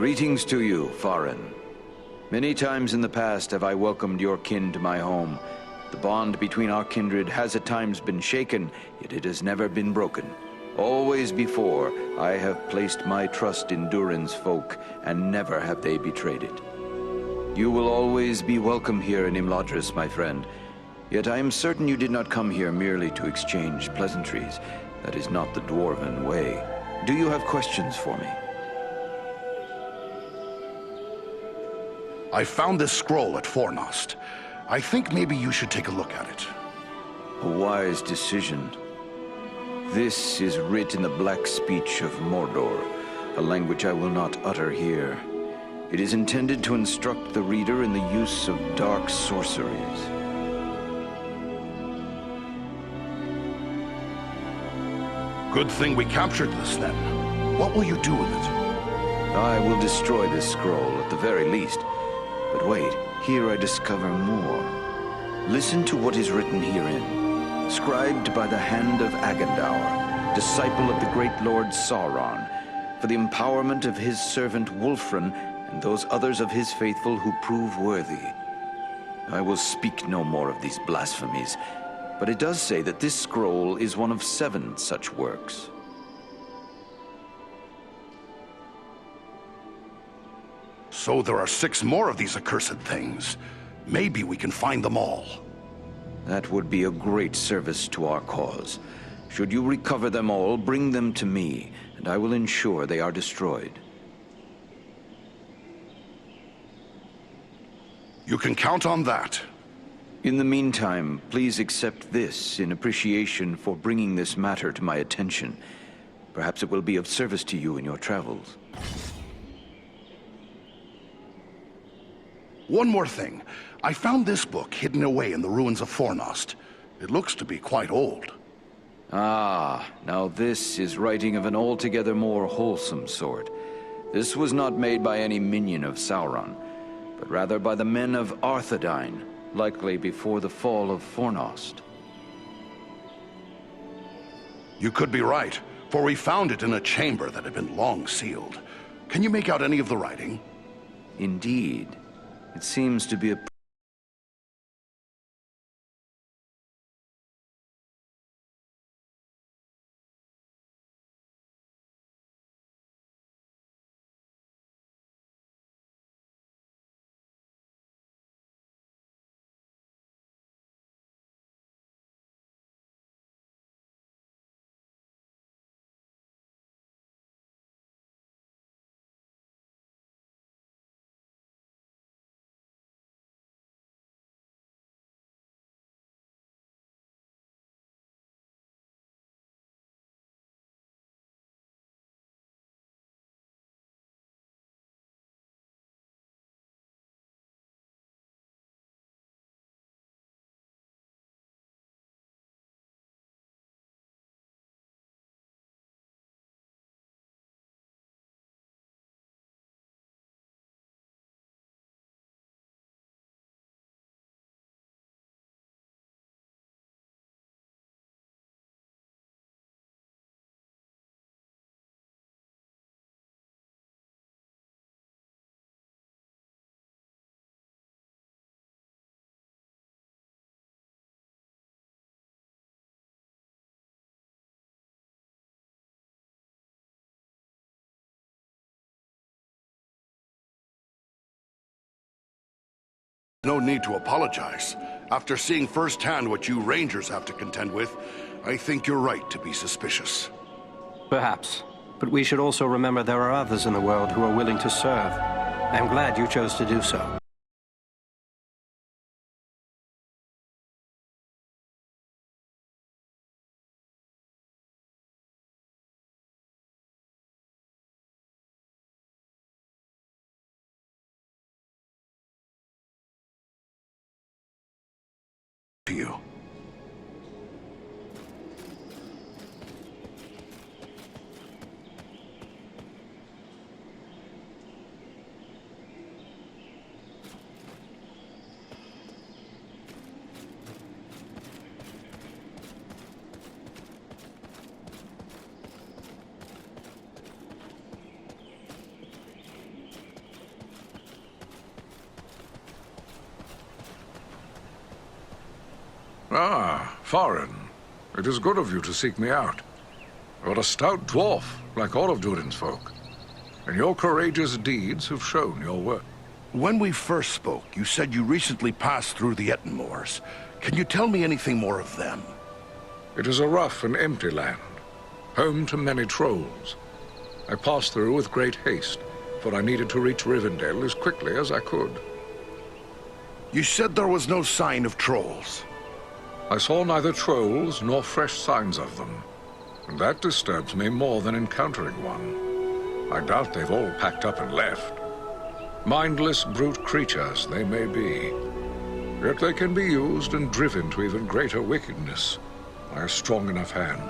Greetings to you, Farin. Many times in the past have I welcomed your kin to my home. The bond between our kindred has at times been shaken, yet it has never been broken. Always before, I have placed my trust in Durin's folk, and never have they betrayed it. You will always be welcome here in Imladris, my friend. Yet I am certain you did not come here merely to exchange pleasantries. That is not the Dwarven way. Do you have questions for me? I found this scroll at Fornost. I think maybe you should take a look at it. A wise decision. This is writ in the black speech of Mordor, a language I will not utter here. It is intended to instruct the reader in the use of dark sorceries. Good thing we captured this, then. What will you do with it? I will destroy this scroll, at the very least. But wait, here I discover more. Listen to what is written herein. Scribed by the hand of Agandaur, disciple of the great Lord Sauron, for the empowerment of his servant Wulfrun and those others of his faithful who prove worthy. I will speak no more of these blasphemies, but it does say that this scroll is one of 7 such works. So there are 6 more of these accursed things. Maybe we can find them all. That would be a great service to our cause. Should you recover them all, bring them to me, and I will ensure they are destroyed. You can count on that. In the meantime, please accept this in appreciation for bringing this matter to my attention. Perhaps it will be of service to you in your travels. One more thing. I found this book hidden away in the ruins of Fornost. It looks to be quite old. Ah, now this is writing of an altogether more wholesome sort. This was not made by any minion of Sauron, but rather by the men of Arthedain, likely before the fall of Fornost. You could be right, for we found it in a chamber that had been long sealed. Can you make out any of the writing? Indeed. It seems to be a No need to apologize. After seeing firsthand what you Rangers have to contend with, I think you're right to be suspicious. Perhaps. But we should also remember there are others in the world who are willing to serve. I'm glad you chose to do so. To you. Ah, foreign. It is good of you to seek me out. You're a stout dwarf, like all of Durin's folk. And your courageous deeds have shown your worth. When we first spoke, you said you recently passed through the Ettenmoors. Can you tell me anything more of them? It is a rough and empty land, home to many trolls. I passed through with great haste, for I needed to reach Rivendell as quickly as I could. You said there was no sign of trolls. I saw neither trolls nor fresh signs of them, and that disturbs me more than encountering one. I doubt they've all packed up and left. Mindless brute creatures they may be, yet they can be used and driven to even greater wickedness by a strong enough hand.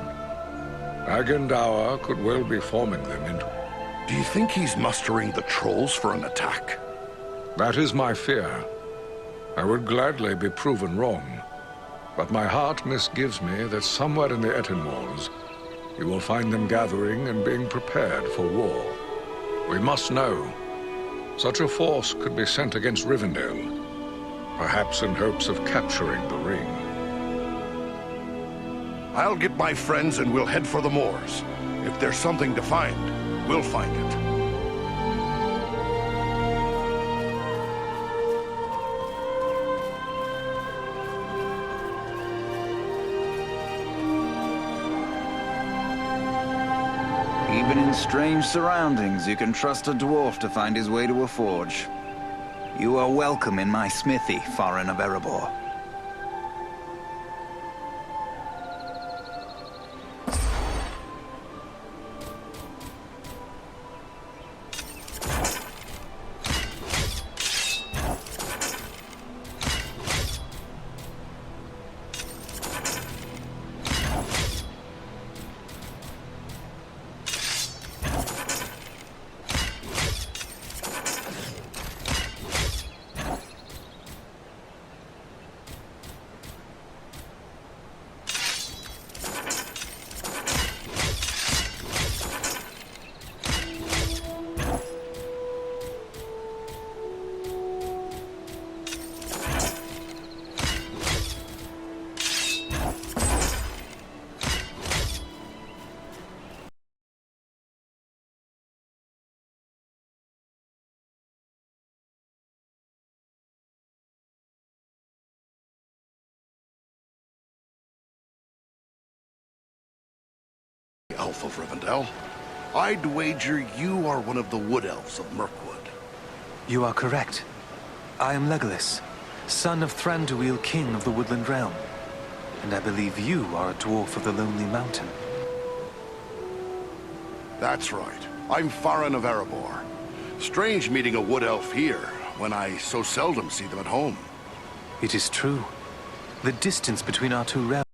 Agendour could well be forming them into... Do you think he's mustering the trolls for an attack? That is my fear. I would gladly be proven wrong, but my heart misgives me that somewhere in the Ettenmoors you will find them gathering and being prepared for war. We must know. Such a force could be sent against Rivendell, perhaps in hopes of capturing the ring. I'll get my friends and we'll head for the moors. If there's something to find, we'll find it. Even in strange surroundings, you can trust a dwarf to find his way to a forge. You are welcome in my smithy, Farin of Erebor. Elf of Rivendell, I'd wager you are one of the Wood Elves of Mirkwood. You are correct. I am Legolas, son of Thranduil, king of the Woodland Realm. And I believe you are a dwarf of the Lonely Mountain. That's right. I'm Farin of Erebor. Strange meeting a Wood Elf here, when I so seldom see them at home. It is true. The distance between our two realms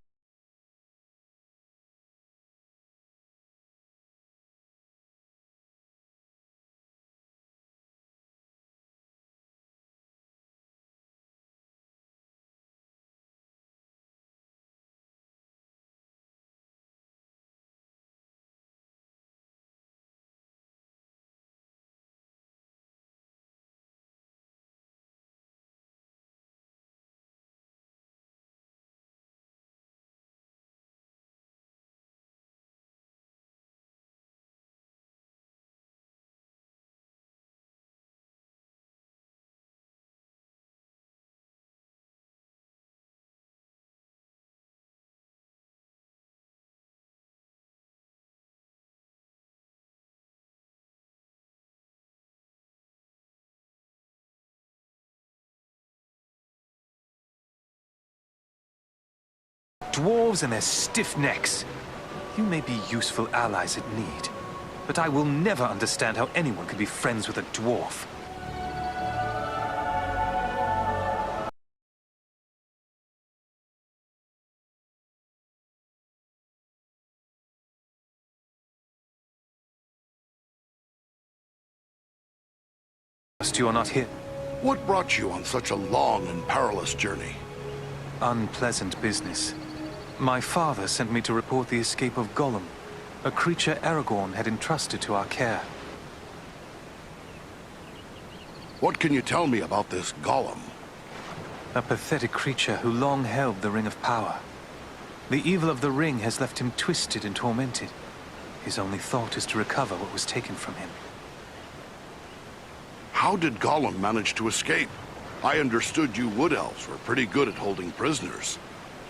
dwarves and their stiff necks. You may be useful allies at need, but I will never understand how anyone could be friends with a dwarf. You are not here. What brought you on such a long and perilous journey? Unpleasant business. My father sent me to report the escape of Gollum, a creature Aragorn had entrusted to our care. What can you tell me about this Gollum? A pathetic creature who long held the Ring of Power. The evil of the ring has left him twisted and tormented. His only thought is to recover what was taken from him. How did Gollum manage to escape? I understood you Wood Elves were pretty good at holding prisoners.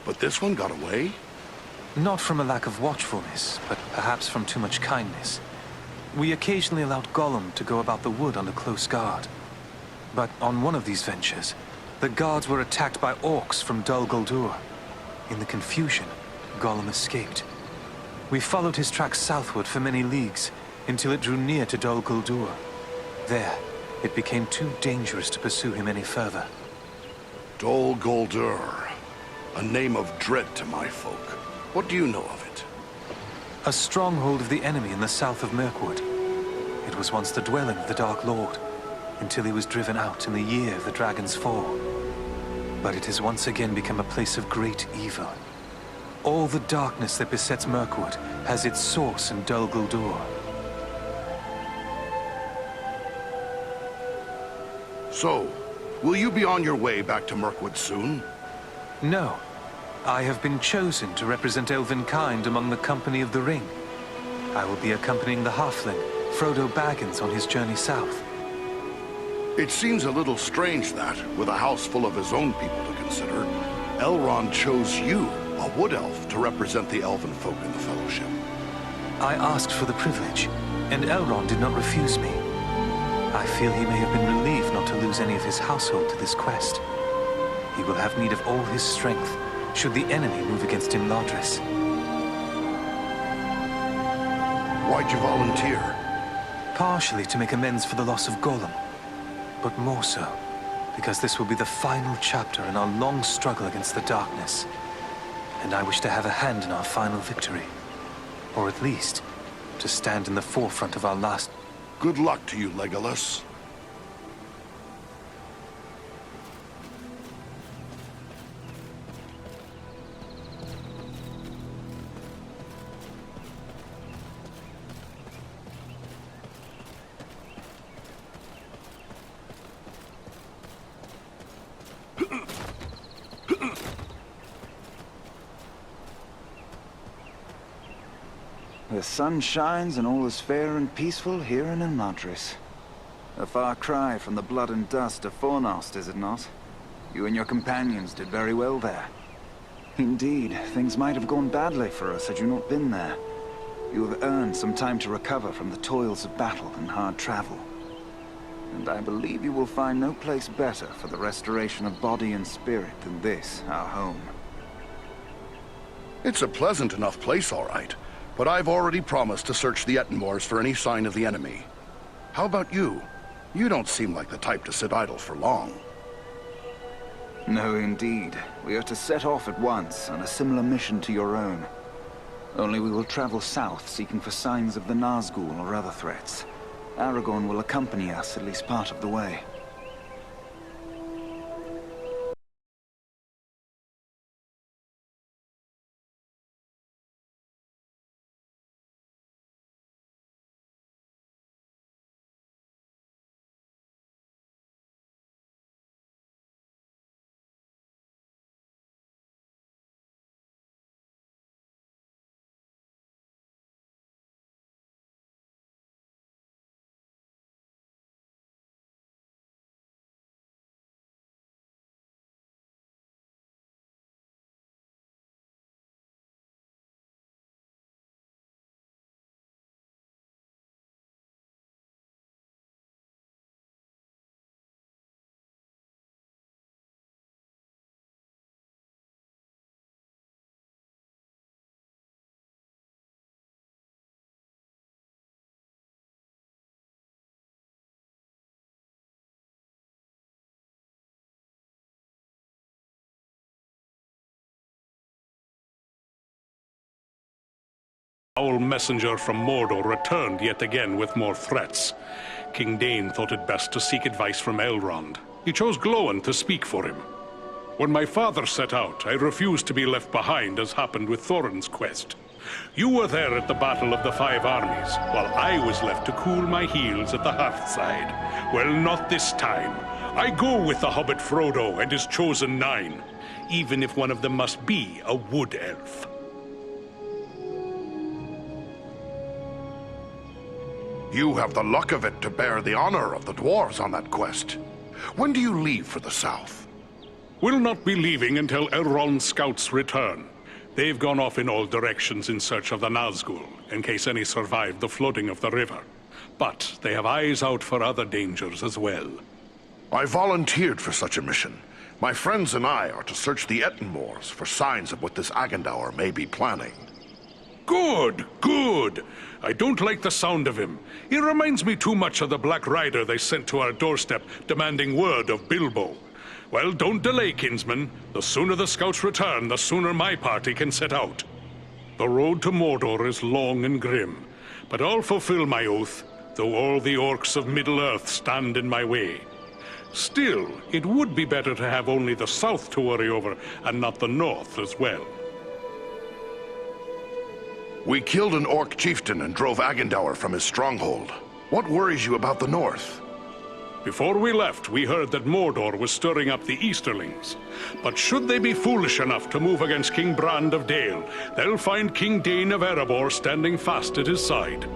But this one got away? Not from a lack of watchfulness, but perhaps from too much kindness. We occasionally allowed Gollum to go about the wood under close guard. But on one of these ventures, the guards were attacked by orcs from Dol Guldur. In the confusion, Gollum escaped. We followed his tracks southward for many leagues, until it drew near to Dol Guldur. There, it became too dangerous to pursue him any further. Dol Guldur. A name of dread to my folk. What do you know of it? A stronghold of the enemy in the south of Mirkwood. It was once the dwelling of the Dark Lord, until he was driven out in the year of the Dragon's Fall. But it has once again become a place of great evil. All the darkness that besets Mirkwood has its source in Dol Guldur. So, will you be on your way back to Mirkwood soon? No. I have been chosen to represent Elvenkind among the Company of the Ring. I will be accompanying the halfling, Frodo Baggins, on his journey south. It seems a little strange that, with a house full of his own people to consider, Elrond chose you, a Wood Elf, to represent the Elven folk in the Fellowship. I asked for the privilege, and Elrond did not refuse me. I feel he may have been relieved not to lose any of his household to this quest. He will have need of all his strength, should the enemy move against Imladris. Why'd you volunteer? Partially to make amends for the loss of Gollum, but more so because this will be the final chapter in our long struggle against the darkness. And I wish to have a hand in our final victory. Or at least, to stand in the forefront of our last... Good luck to you, Legolas. The sun shines and all is fair and peaceful here in Imladris. A far cry from the blood and dust of Fornost, is it not? You and your companions did very well there. Indeed, things might have gone badly for us had you not been there. You have earned some time to recover from the toils of battle and hard travel. And I believe you will find no place better for the restoration of body and spirit than this, our home. It's a pleasant enough place, all right. But I've already promised to search the Ettenmoors for any sign of the enemy. How about you? You don't seem like the type to sit idle for long. No, indeed. We are to set off at once on a similar mission to your own. Only we will travel south, seeking for signs of the Nazgul or other threats. Aragorn will accompany us at least part of the way. Our messenger from Mordor returned yet again with more threats. King Dain thought it best to seek advice from Elrond. He chose Glóin to speak for him. When my father set out, I refused to be left behind, as happened with Thorin's quest. You were there at the Battle of the Five Armies, while I was left to cool my heels at the hearthside. Well, not this time. I go with the hobbit Frodo and his chosen 9, even if one of them must be a wood elf. You have the luck of it to bear the honor of the dwarves on that quest. When do you leave for the south? We'll not be leaving until Elrond's scouts return. They've gone off in all directions in search of the Nazgul, in case any survived the flooding of the river. But they have eyes out for other dangers as well. I volunteered for such a mission. My friends and I are to search the Ettenmoors for signs of what this Agendaur may be planning. Good, good. I don't like the sound of him. He reminds me too much of the Black Rider they sent to our doorstep demanding word of Bilbo. Well, don't delay, kinsman. The sooner the scouts return, the sooner my party can set out. The road to Mordor is long and grim, but I'll fulfill my oath, though all the orcs of Middle-earth stand in my way. Still, it would be better to have only the south to worry over, and not the north as well. We killed an orc chieftain and drove Agendaur from his stronghold. What worries you about the north? Before we left, we heard that Mordor was stirring up the Easterlings. But should they be foolish enough to move against King Brand of Dale, they'll find King Dain of Erebor standing fast at his side.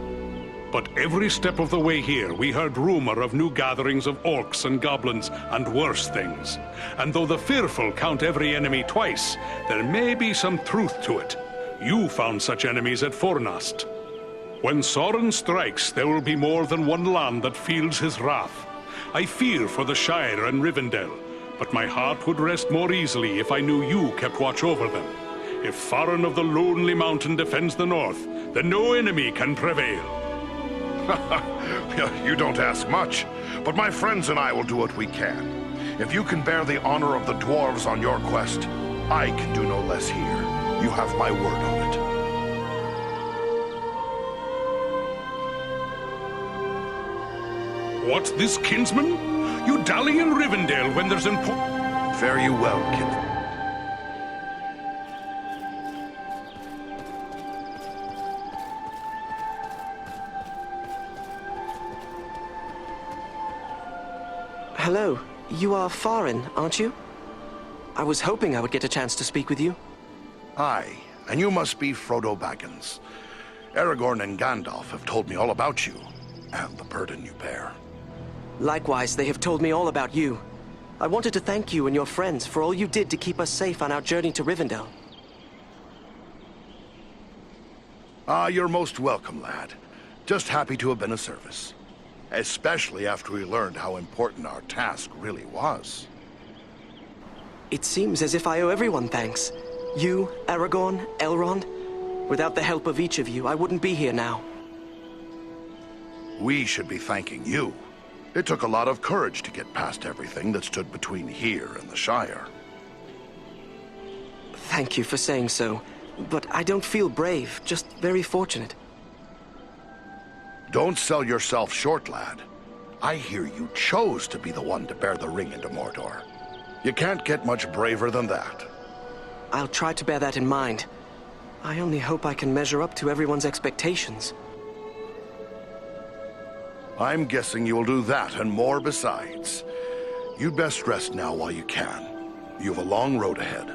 But every step of the way here, we heard rumor of new gatherings of orcs and goblins and worse things. And though the fearful count every enemy twice, there may be some truth to it. You found such enemies at Fornast. When Sauron strikes, there will be more than one land that feels his wrath. I fear for the Shire and Rivendell, but my heart would rest more easily if I knew you kept watch over them. If Faron of the Lonely Mountain defends the north, then no enemy can prevail. You don't ask much, but my friends and I will do what we can. If you can bear the honor of the dwarves on your quest, I can do no less here. You have my word on it. What's this, kinsman? You dally in Rivendell when there's Fare you well, kinsman. Hello. You are Farin, aren't you? I was hoping I would get a chance to speak with you. Hi, and you must be Frodo Baggins. Aragorn and Gandalf have told me all about you, and the burden you bear. Likewise, they have told me all about you. I wanted to thank you and your friends for all you did to keep us safe on our journey to Rivendell. You're most welcome, lad. Just happy to have been of service. Especially after we learned how important our task really was. It seems as if I owe everyone thanks. You, Aragorn, Elrond. Without the help of each of you, I wouldn't be here now. We should be thanking you. It took a lot of courage to get past everything that stood between here and the Shire. Thank you for saying so, but I don't feel brave, just very fortunate. Don't sell yourself short, lad. I hear you chose to be the one to bear the ring into Mordor. You can't get much braver than that. I'll try to bear that in mind. I only hope I can measure up to everyone's expectations. I'm guessing you'll do that and more besides. You'd best rest now while you can. You've a long road ahead.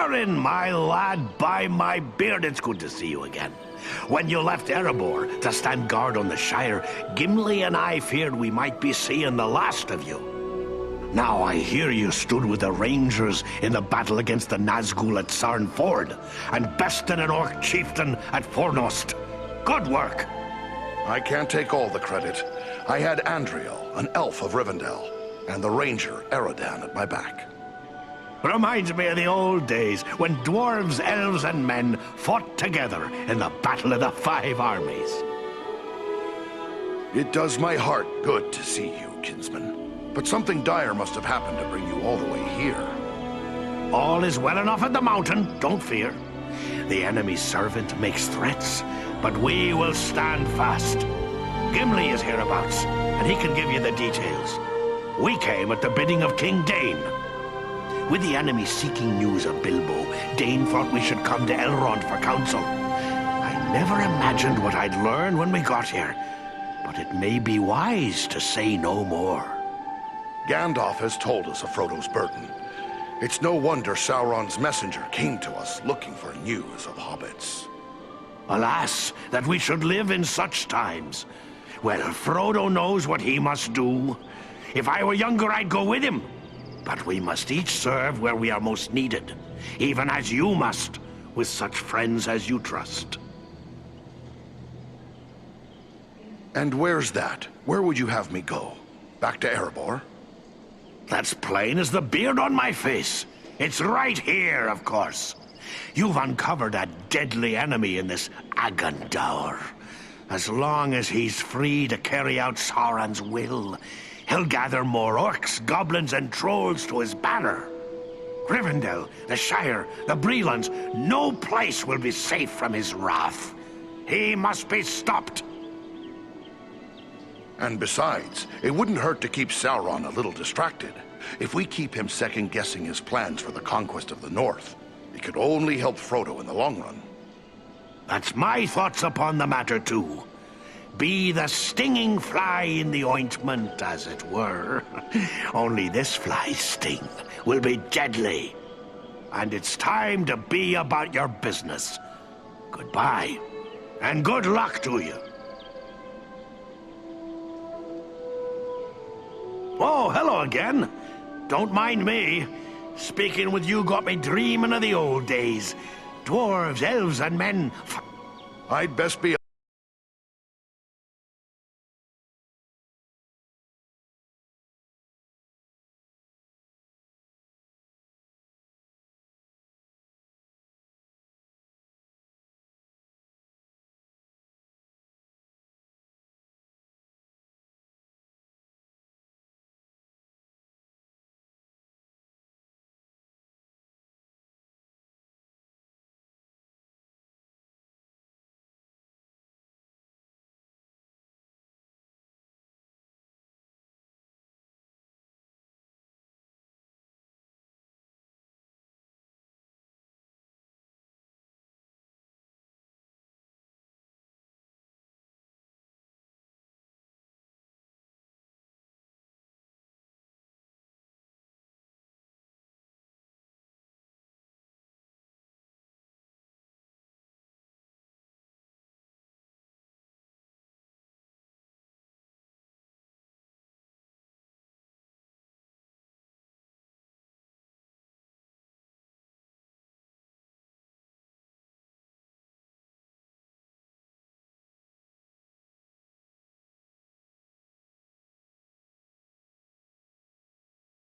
Thorin, my lad, by my beard, it's good to see you again. When you left Erebor to stand guard on the Shire, Gimli and I feared we might be seeing the last of you. Now I hear you stood with the Rangers in the battle against the Nazgul at Sarn Ford, and bested an orc chieftain at Fornost. Good work. I can't take all the credit. I had Andriel, an elf of Rivendell, and the ranger, Eradan, at my back. Reminds me of the old days when dwarves, elves, and men fought together in the Battle of the Five Armies. It does my heart good to see you, kinsman. But something dire must have happened to bring you all the way here. All is well enough at the mountain, don't fear. The enemy's servant makes threats, but we will stand fast. Gimli is hereabouts, and he can give you the details. We came at the bidding of King Dane. With the enemy seeking news of Bilbo, Dane thought we should come to Elrond for counsel. I never imagined what I'd learn when we got here, but it may be wise to say no more. Gandalf has told us of Frodo's burden. It's no wonder Sauron's messenger came to us looking for news of hobbits. Alas, that we should live in such times. Well, Frodo knows what he must do. If I were younger, I'd go with him. But we must each serve where we are most needed, even as you must, with such friends as you trust. And where's that? Where would you have me go? Back to Erebor? That's plain as the beard on my face. It's right here, of course. You've uncovered a deadly enemy in this Agandaur. As long as he's free to carry out Sauron's will, he'll gather more orcs, goblins, and trolls to his banner. Rivendell, the Shire, the Brelands, no place will be safe from his wrath. He must be stopped. And besides, it wouldn't hurt to keep Sauron a little distracted. If we keep him second-guessing his plans for the conquest of the North, it could only help Frodo in the long run. That's my thoughts upon the matter, too. Be the stinging fly in the ointment, as it were. Only this fly's sting will be deadly. And it's time to be about your business. Goodbye, and good luck to you. Oh, hello again. Don't mind me. Speaking with you got me dreaming of the old days. Dwarves, elves, and men. I'd best be...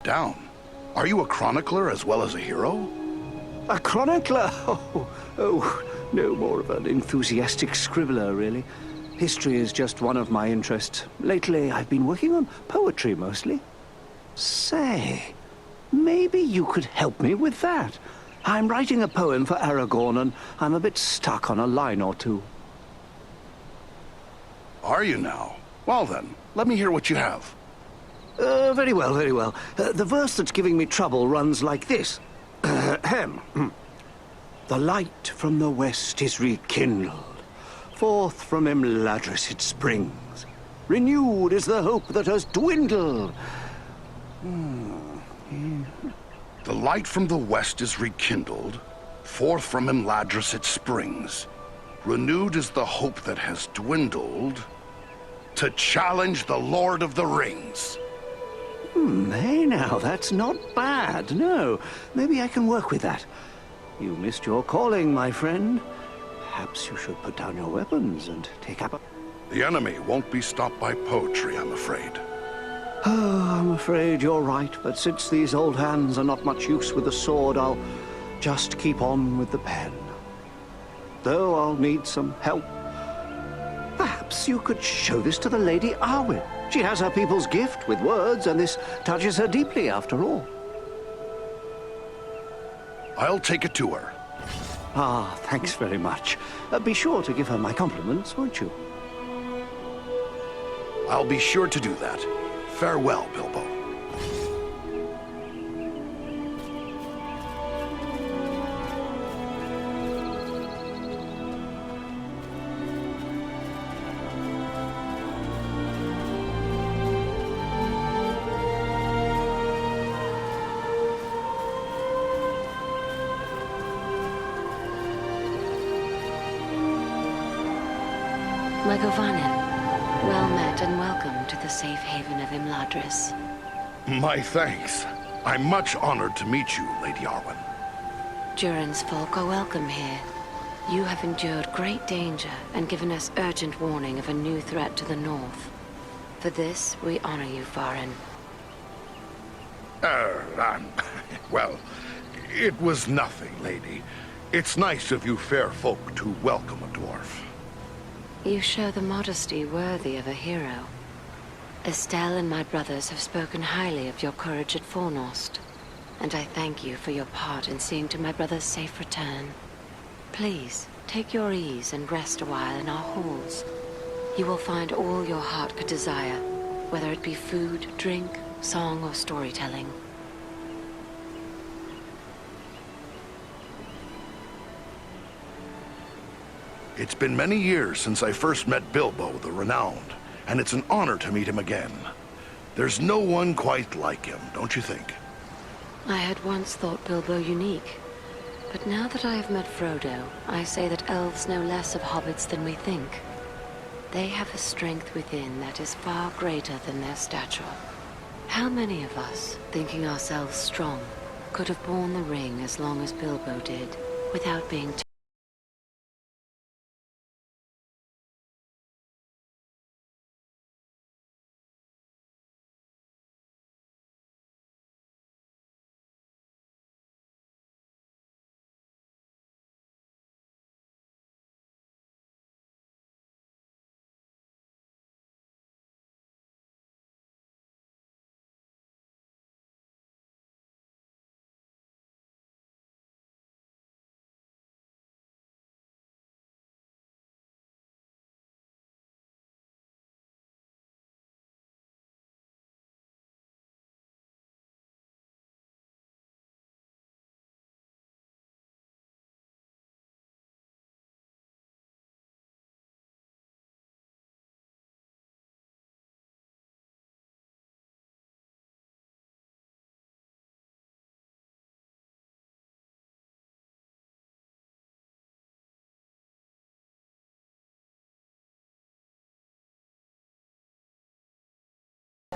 down. Are you a chronicler as well as a hero? A chronicler? Oh, no more of an enthusiastic scribbler, really. History is just one of my interests. Lately, I've been working on poetry, mostly. Say, maybe you could help me with that. I'm writing a poem for Aragorn, and I'm a bit stuck on a line or two. Are you now? Well then, let me hear what you have. Very well, very well. The verse that's giving me trouble runs like this. The light from the west is rekindled. Forth from Imladris it springs. Renewed is the hope that has dwindled. The light from the west is rekindled. Forth from Imladris it springs. Renewed is the hope that has dwindled. To challenge the Lord of the Rings. Hey now, that's not bad, no. Maybe I can work with that. You missed your calling, my friend. Perhaps you should put down your weapons and take up a... The enemy won't be stopped by poetry, I'm afraid. Oh, I'm afraid you're right, but since these old hands are not much use with the sword, I'll just keep on with the pen. Though I'll need some help. Perhaps you could show this to the Lady Arwen. She has her people's gift with words, and this touches her deeply after all. I'll take it to her. Ah, thanks very much. Be sure to give her my compliments, won't you? I'll be sure to do that. Farewell, Bilbo. Legovanen, well met and welcome to the safe haven of Imladris. My thanks. I'm much honored to meet you, Lady Arwen. Durin's folk are welcome here. You have endured great danger and given us urgent warning of a new threat to the north. For this, we honor you, Farin. Well, it was nothing, lady. It's nice of you fair folk to welcome a dwarf. You show the modesty worthy of a hero. Estelle and my brothers have spoken highly of your courage at Fornost, and I thank you for your part in seeing to my brother's safe return. Please, take your ease and rest a while in our halls. You will find all your heart could desire, whether it be food, drink, song, or storytelling. It's been many years since I first met Bilbo the Renowned, and it's an honor to meet him again. There's no one quite like him, don't you think? I had once thought Bilbo unique, but now that I have met Frodo, I say that elves know less of hobbits than we think. They have a strength within that is far greater than their stature. How many of us, thinking ourselves strong, could have borne the ring as long as Bilbo did, without being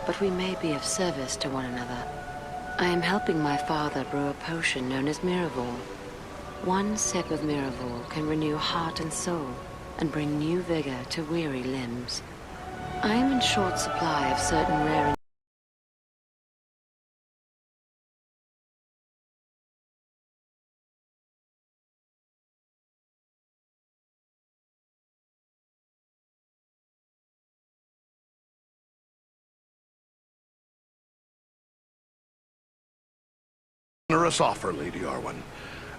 but we may be of service to one another. I am helping my father brew a potion known as Miraval. One sip of Miraval can renew heart and soul, and bring new vigor to weary limbs. I am in short supply of certain rare Generous offer, Lady Arwen.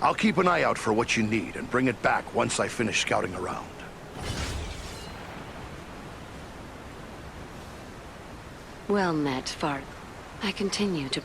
I'll keep an eye out for what you need and bring it back once I finish scouting around. well met, Far. I continue to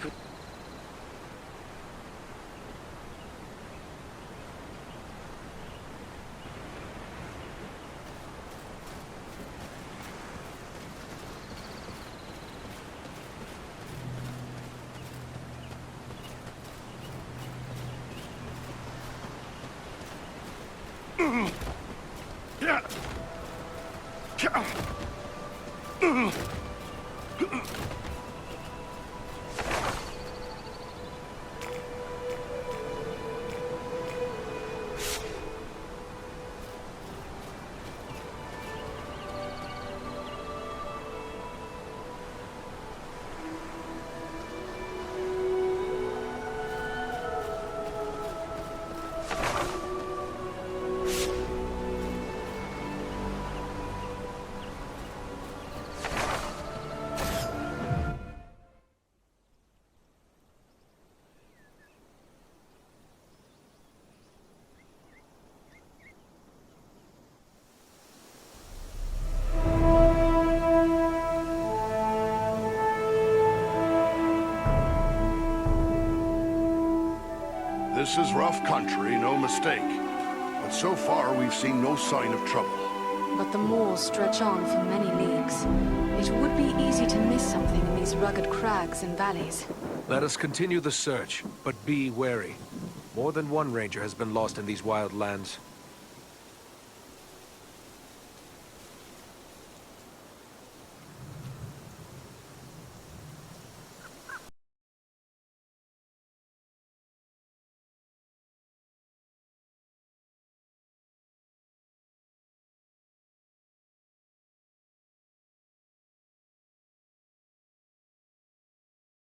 This is rough country, no mistake. But so far, we've seen no sign of trouble. But the moors stretch on for many leagues. It would be easy to miss something in these rugged crags and valleys. Let us continue the search, but be wary. More than one ranger has been lost in these wild lands.